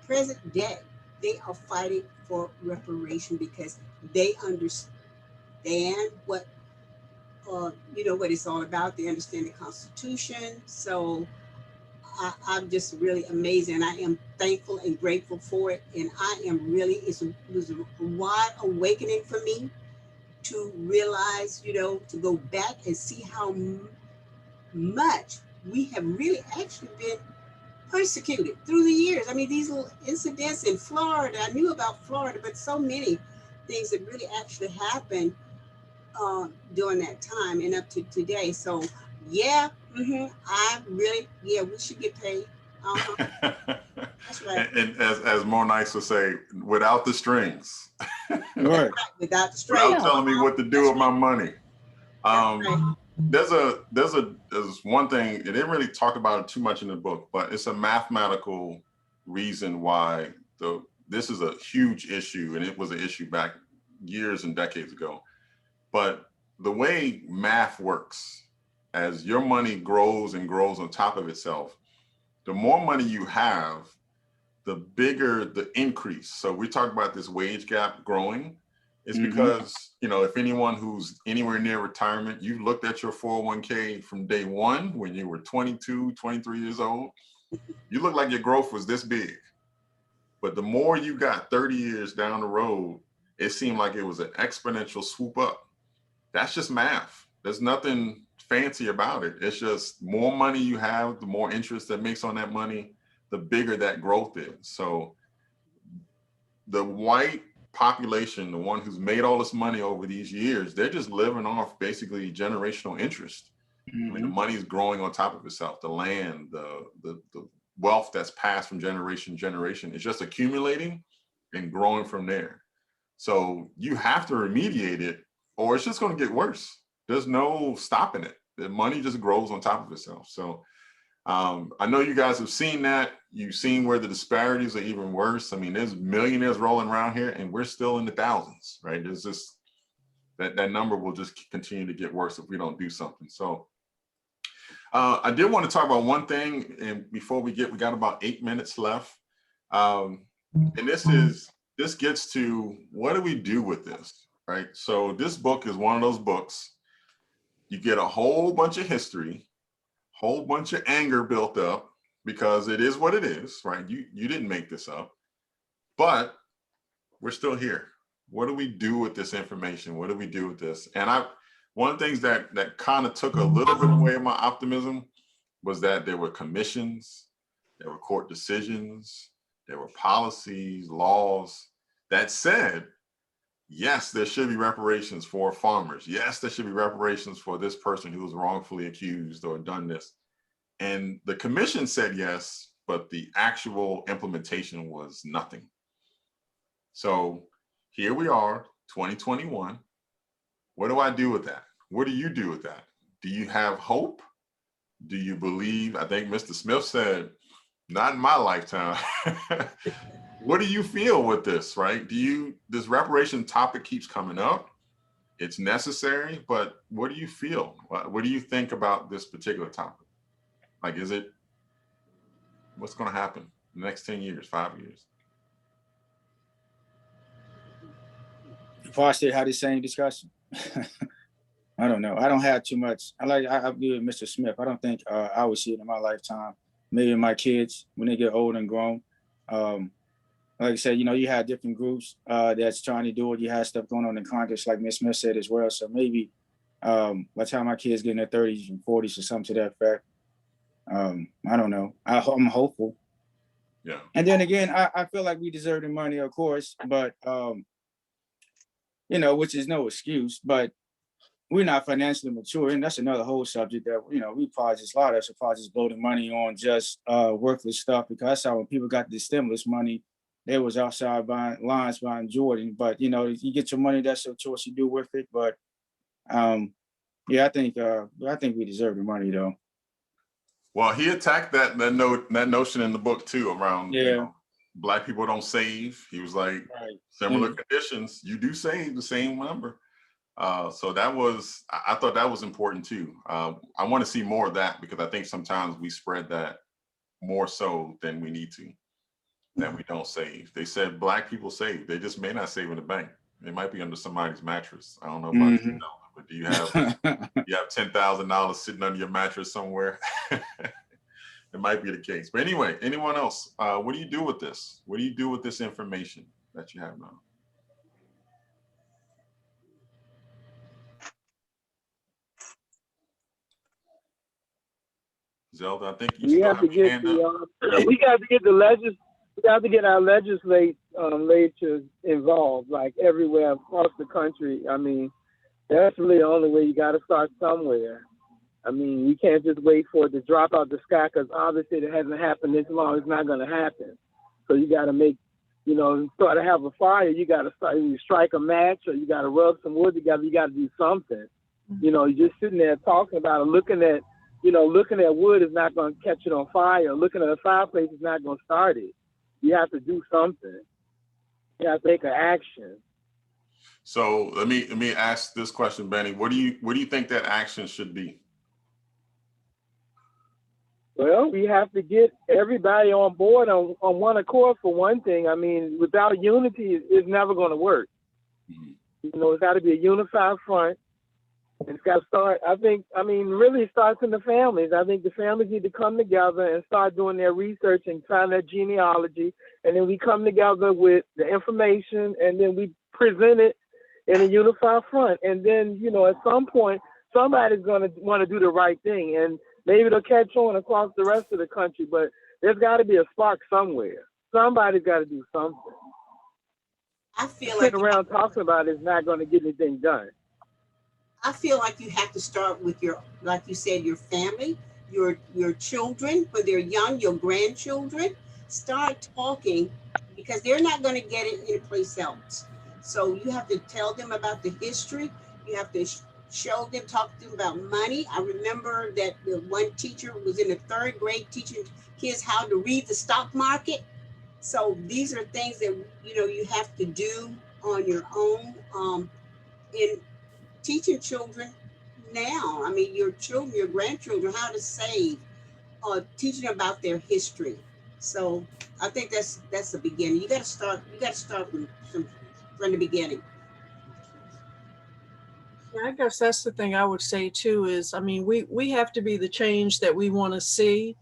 present day, they are fighting for reparation because they understand what you know, what it's all about. They understand the Constitution. So I'm just really amazed, and I am thankful and grateful for it. And I am really, it was a wide awakening for me to realize, you know, to go back and see how much we have really actually been persecuted through the years. I mean, these little incidents in Florida, I knew about Florida, but so many things that really actually happened during that time and up to today. So yeah, I really, yeah, we should get paid. That's right. And as Mo Nice would say, without the strings. Right. Without the strings. Without telling me what to do with my money. There's one thing, it didn't really talk about it too much in the book, but it's a mathematical reason why this is a huge issue, and it was an issue back years and decades ago. But the way math works, as your money grows and grows on top of itself, the more money you have, the bigger the increase. So we talk about this wage gap growing. It's because, you know, if anyone who's anywhere near retirement, you looked at your 401k from day one when you were 22, 23 years old, you look like your growth was this big. But the more you got 30 years down the road, it seemed like it was an exponential swoop up. That's just math. There's nothing fancy about it. It's just more money you have, the more interest that makes on that money, the bigger that growth is. So the white population, the one who's made all this money over these years, they're just living off basically generational interest. I mean, the money is growing on top of itself. The land, the wealth that's passed from generation to generation is just accumulating and growing from there. So you have to remediate it, or it's just going to get worse. There's no stopping it. The money just grows on top of itself. So I know you guys have seen that. You've seen where the disparities are even worse. I mean, there's millionaires rolling around here and we're still in the thousands, right? There's just, that number will just continue to get worse if we don't do something. So I did want to talk about one thing, and before we got about 8 minutes left. And this gets to, what do we do with this, right? So this book is one of those books. You get a whole bunch of history, whole bunch of anger built up, because it is what it is, right? You didn't make this up, but we're still here. What do we do with this information? What do we do with this? And one of the things that kind of took a little bit away of my optimism was that there were commissions, there were court decisions, there were policies, laws that said, yes, there should be reparations for farmers. Yes, there should be reparations for this person who was wrongfully accused or done this. And the commission said yes, but the actual implementation was nothing. So here we are, 2021. What do I do with that? What do you do with that? Do you have hope? Do you believe? I think Mr. Smith said, not in my lifetime. What do you feel with this, right? This reparation topic keeps coming up. It's necessary, but what do you feel? What do you think about this particular topic? Like, what's going to happen in the next 10 years, 5 years? Foster had the same discussion. I don't know. I don't have too much. I agree with Mr. Smith. I don't think I would see it in my lifetime. Maybe my kids when they get old and grown. Like I said, you have different groups that's trying to do it. You have stuff going on in Congress, like Ms. Smith said as well. So maybe by the time my kids get in their 30s and 40s or something to that effect, I don't know. I'm hopeful. Yeah. And then again, I feel like we deserve the money, of course, but which is no excuse, but we're not financially mature. And that's another whole subject that, we probably just, a lot of us will probably just blow the money on just worthless stuff, because I saw when people got the stimulus money, they was outside buying lines buying Jordan. But, you get your money, that's your choice, you do with it. But I think we deserve the money though. Well, he attacked that notion in the book too, around Black people don't save. He was like, similar conditions, you do save the same number. So I thought that was important too. I want to see more of that, because I think sometimes we spread that more so than we need to, that we don't save. They said Black people save. They just may not save in the bank. It might be under somebody's mattress. I don't know about you, but do you have $10,000 sitting under your mattress somewhere? It might be the case. But anyway, anyone else? What do you do with this? What do you do with this information that you have now? Zelda, I think we have to get we got to get our legislatures involved, like everywhere across the country. I mean, that's really the only way. You got to start somewhere. I mean, we can't just wait for it to drop out the sky, because obviously it hasn't happened this long. It's not going to happen. So you got to make, start to have a fire. You got to start. You strike a match, or you got to rub some wood together. You got to do something. You're just sitting there talking about it, looking at wood is not going to catch it on fire. Looking at a fireplace is not going to start it. You have to do something. You have to take an action. So let me ask this question, Benny. What do you think that action should be? Well, we have to get everybody on board on one accord, for one thing. I mean, without unity, it's never going to work. It's got to be a unified front. It's got to start, really it starts in the families. I think the families need to come together and start doing their research and find their genealogy. And then we come together with the information, and then we present it in a unified front. And then, at some point, somebody's going to want to do the right thing. And maybe it'll catch on across the rest of the country, but there's got to be a spark somewhere. Somebody's got to do something. I feel sitting around talking about it is not going to get anything done. I feel like you have to start with like you said, your family, your children, when they're young, your grandchildren. Start talking, because they're not going to get it anyplace else. So you have to tell them about the history. You have to show them, talk to them about money. I remember that the one teacher was in the 3rd grade teaching kids how to read the stock market. So these are things that, you have to do on your own in teaching children now. I mean, your children, your grandchildren, how to save, teaching about their history. So I think that's the beginning. You got to start from the beginning. I guess that's the thing I would say too, is, we have to be the change that we want to see.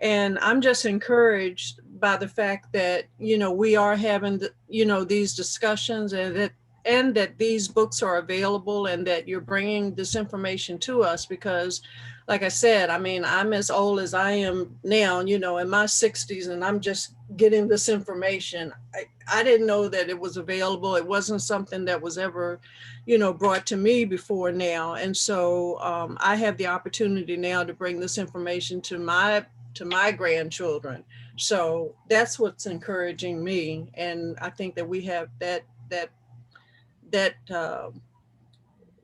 And I'm just encouraged by the fact that, we are having, these discussions, and that these books are available, and that you're bringing this information to us, because like I said, I'm as old as I am now, in my 60s, and I'm just getting this information. I didn't know that it was available. It wasn't something that was ever, brought to me before now. And so I have the opportunity now to bring this information to my grandchildren, So that's what's encouraging me. And I think that we have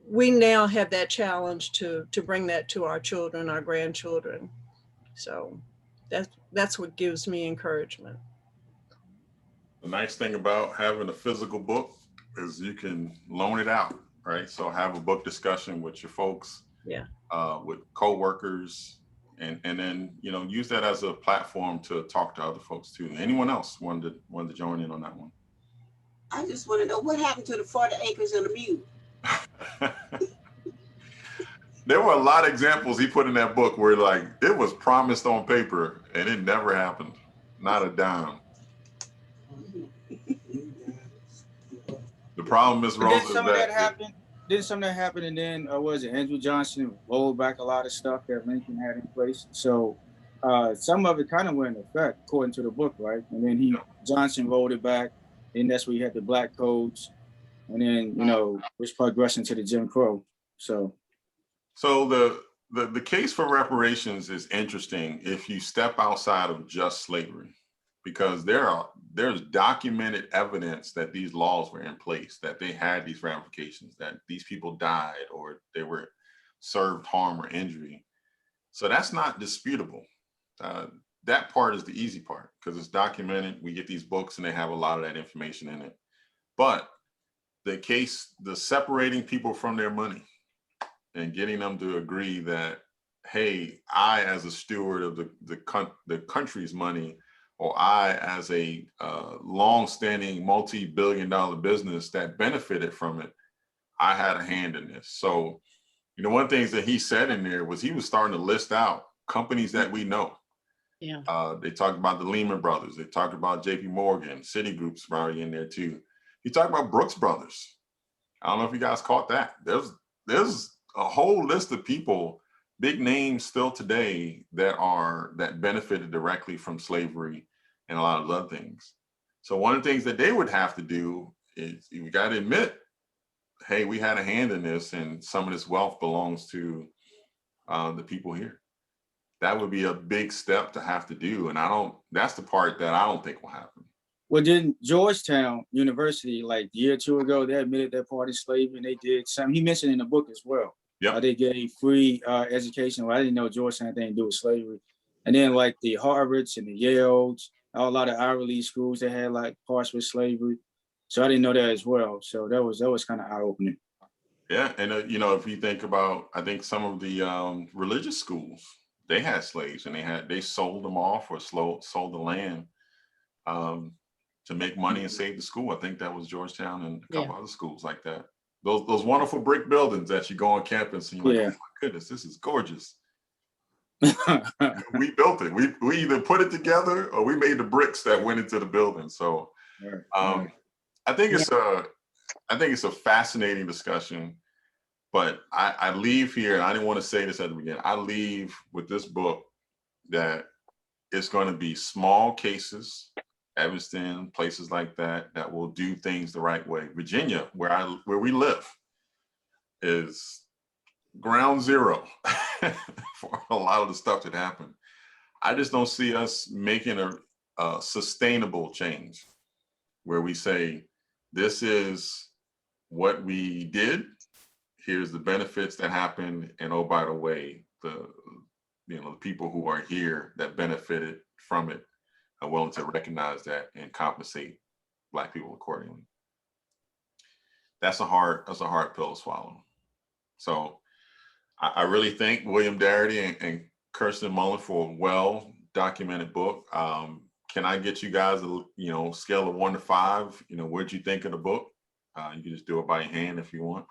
we now have that challenge to bring that to our children, our grandchildren. So that's what gives me encouragement. The nice thing about having a physical book is you can loan it out, right? So have a book discussion with your folks, Yeah. With coworkers, and then use that as a platform to talk to other folks too. Anyone else wanted to join in on that one? I just want to know what happened to the 40 acres and a mule. There were a lot of examples he put in that book where like it was promised on paper and it never happened, not a dime. The problem is, Rosa, Didn't some of that happen? Didn't some of that happen? And then was it Andrew Johnson rolled back a lot of stuff that Lincoln had in place? So some of it kind of went in effect according to the book, right? And then Johnson rolled it back, and that's where you had the black codes, and then was progressing to the Jim Crow. So the case for reparations is interesting if you step outside of just slavery, because there's documented evidence that these laws were in place, that they had these ramifications, that these people died or they were served harm or injury. So that's not disputable. That part is the easy part because it's documented. We get these books and they have a lot of that information in it. But the separating people from their money and getting them to agree that, hey, I as a steward of the country's money, or I as a long-standing multi-billion-dollar business that benefited from it, I had a hand in this. So, one of the things that he said in there was he was starting to list out companies that we know. Yeah. They talked about the Lehman Brothers. They talked about JP Morgan, Citigroup's probably in there too. He talked about Brooks Brothers. I don't know if you guys caught that. There's a whole list of people, big names still today that benefited directly from slavery and a lot of other things. So one of the things that they would have to do is we got to admit, hey, we had a hand in this and some of this wealth belongs to the people here. That would be a big step to have to do. And that's the part that I don't think will happen. Well, then Georgetown University, like a year or two ago, they admitted they're part of slavery and they did something. He mentioned in the book as well. Yeah. They gave free education. Well, I didn't know Georgetown had anything to do with slavery. And then like the Harvards and the Yales, a lot of Ivy League schools that had like parts with slavery. So I didn't know that as well. So that was kind of eye-opening. Yeah, and if you think about, I think some of the religious schools, they had slaves and they sold them off or sold the land to make money and save the school. I think that was Georgetown and a couple other schools like that. Those wonderful brick buildings that you go on campus and you're like, oh my goodness, this is gorgeous. We built it. We either put it together or we made the bricks that went into the building. So I think it's a fascinating discussion. But I leave here, and I didn't want to say this at the beginning, I leave with this book that it's going to be small cases, Evanston, places like that will do things the right way. Virginia, where we live, is ground zero for a lot of the stuff that happened. I just don't see us making a sustainable change where we say, this is what we did. Here's the benefits that happened, and oh, by the way, the people who are here that benefited from it are willing to recognize that and compensate Black people accordingly. That's a hard pill to swallow. So I really thank William Darity and Kristen Mullen for a well-documented book. Can I get you guys a scale of 1 to 5? What'd you think of the book? You can just do it by your hand if you want.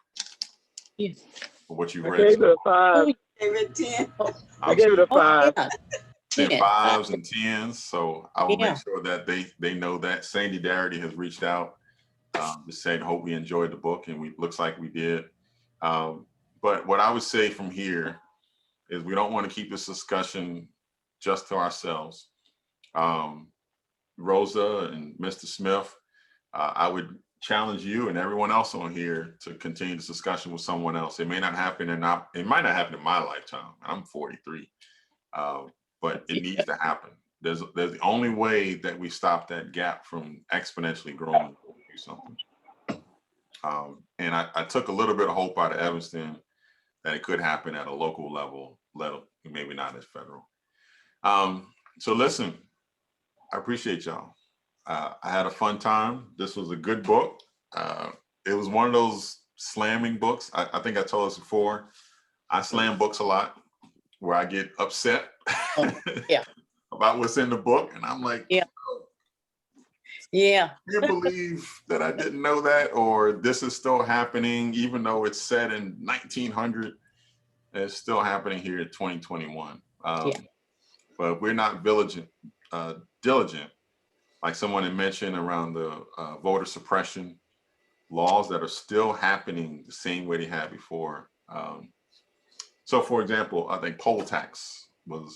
Yeah. For what you I read. gave it a 5. Gave it 10. I gave it a 5. 10 5s and 10s. So I will make sure that they know that. Sandy Darity has reached out, just saying, hope we enjoyed the book, and looks like we did. But what I would say from here is we don't want to keep this discussion just to ourselves. Rosa and Mr. Smith, I would challenge you and everyone else on here to continue this discussion with someone else. It may not happen it might not happen in my lifetime. I'm 43, but it needs to happen. there's the only way that we stop that gap from exponentially growing to do something. And I took a little bit of hope out of Evanston that it could happen at a local level, maybe not as federal. So listen, I appreciate y'all. I had a fun time. This was a good book. It was one of those slamming books. I think I told us before, I slam books a lot where I get upset Yeah. about what's in the book. And I'm like, Yeah. Yeah. I can't believe that I didn't know that, or this is still happening, even though it's set in 1900, it's still happening here in 2021. Yeah. But we're not diligent, like someone had mentioned around the voter suppression laws that are still happening the same way they had before. So for example, I think poll tax was